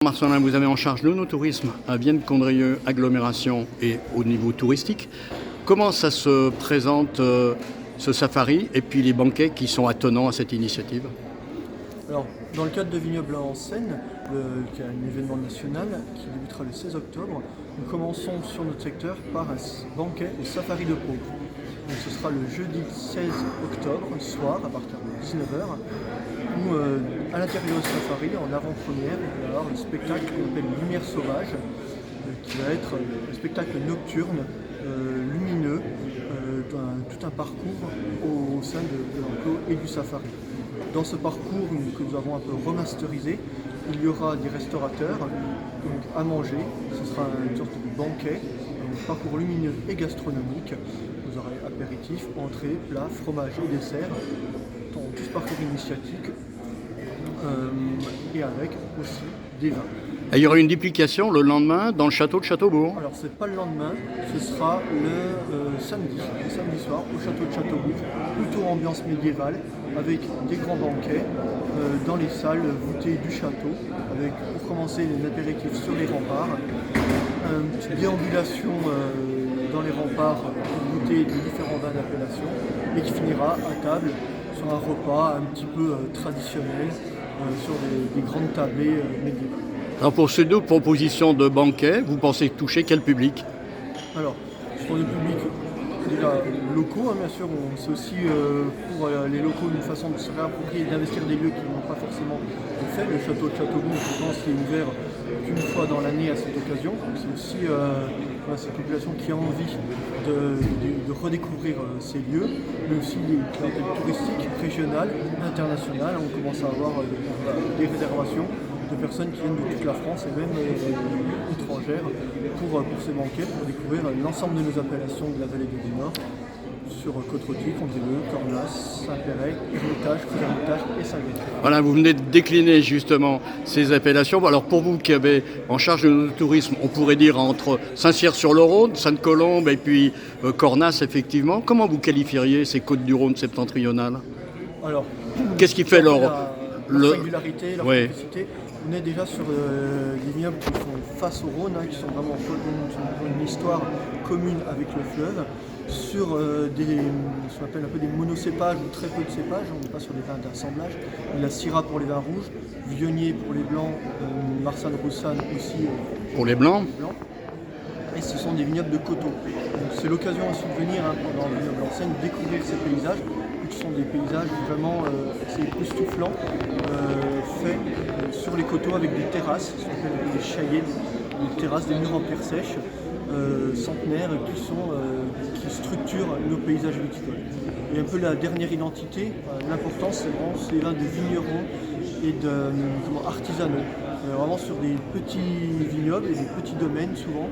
Marcelin, vous avez en charge le no-tourisme à Vienne-Condrieu, agglomération et au niveau touristique. Comment ça se présente ce safari et puis les banquets qui sont attenants à cette initiative? Alors, dans le cadre de Vignoble en Seine, qui est un événement national qui débutera le 16 octobre, nous commençons sur notre secteur par un banquet au safari de Pau. Donc, ce sera le jeudi 16 octobre, soir, à partir de 19h, où à l'intérieur du safari, en avant-première, il va y avoir un spectacle qu'on appelle Lumière sauvage, qui va être un spectacle nocturne, lumineux, tout un parcours au sein de l'enclos et du safari. Dans ce parcours que nous avons un peu remasterisé, il y aura des restaurateurs donc à manger. Ce sera une sorte de banquet, un parcours lumineux et gastronomique. Vous aurez apéritifs, entrées, plats, fromage et dessert dans tout ce parcours initiatique et avec aussi des vins. Et il y aura une duplication le lendemain dans le château de Châteaubourg. Alors c'est pas le lendemain, ce sera le samedi soir au château de Châteaubourg, plutôt ambiance médiévale, avec des grands banquets dans les salles voûtées du château, avec pour commencer les apéritifs sur les remparts, une petite déambulation dans les remparts pour goûter les différents vins d'appellation, et qui finira à table sur un repas un petit peu traditionnel sur des grandes tablées médiévales. Alors pour ces deux propositions de banquets, vous pensez toucher quel public? Alors, sur le public déjà locaux, bien sûr, c'est aussi pour les locaux une façon de se réapproprier et d'investir des lieux qui n'ont pas forcément fait. Le château de Châteaubourg, je pense, qui est ouvert qu'une fois dans l'année à cette occasion. C'est aussi cette population qui a envie de redécouvrir ces lieux, mais aussi les clientèles touristiques, régionales, internationales. On commence à avoir des réservations de personnes qui viennent de toute la France et même étrangères pour ces banquets, pour découvrir l'ensemble de nos appellations de la vallée du Nord sur Côte-Rôtie, Condrieu, Cornas, Saint-Péret, Hermitage, Cousermitage et Saint-Guéret. Voilà, vous venez de décliner justement ces appellations. Alors pour vous qui avez en charge le tourisme, on pourrait dire entre Saint-Cyr-sur-le-Rhône, Sainte-Colombe et puis Cornas effectivement. Comment vous qualifieriez ces Côtes-du-Rhône septentrionales? Alors, qu'est-ce qui fait leur singularité, leur complexité? On est déjà sur des vignobles qui sont face au Rhône, qui sont vraiment une histoire commune avec le fleuve, sur ce qu'on appelle un peu des monocépages ou très peu de cépages. On n'est pas sur des vins d'assemblage. La Syrah pour les vins rouges, Viognier pour les blancs, Marsanne-Roussanne aussi pour les blancs. Et ce sont des vignobles de coteaux. Donc c'est l'occasion aussi de venir pendant le vignoble en Seine, découvrir ces paysages. Ce sont des paysages vraiment assez époustouflants, faits sur les coteaux avec des terrasses, ce qu'on appelle des chaillets, des terrasses, des murs en pierre sèche, centenaires, qui structurent nos paysages viticoles. Et un peu la dernière identité, l'importance, c'est vraiment ces vins de vignerons et artisanaux. Vraiment sur des petits vignobles et des petits domaines souvent,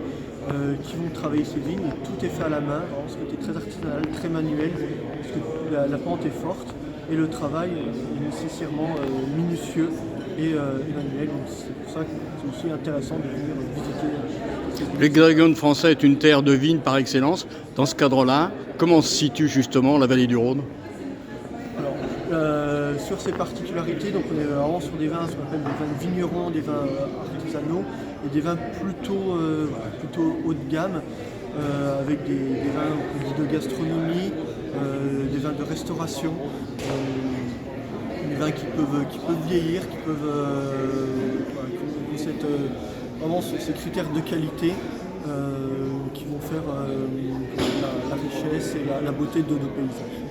qui vont travailler ces vignes, et tout est fait à la main, ce côté très artisanal, très manuel, parce que la pente est forte et le travail est nécessairement minutieux et manuel. Donc c'est pour ça que c'est aussi intéressant de venir visiter. L'Hexagone français est une terre de vignes par excellence. Dans ce cadre-là, comment se situe justement la vallée du Rhône? Alors, sur ces particularités, donc on est vraiment sur des vins, ce qu'on appelle des vins de vignerons, des vins artisanaux, et des vins plutôt haut de gamme, avec des vins de gastronomie, des vins de restauration, des vins qui peuvent vieillir, qui ont vraiment ces critères de qualité qui vont faire la richesse et la beauté de nos paysages.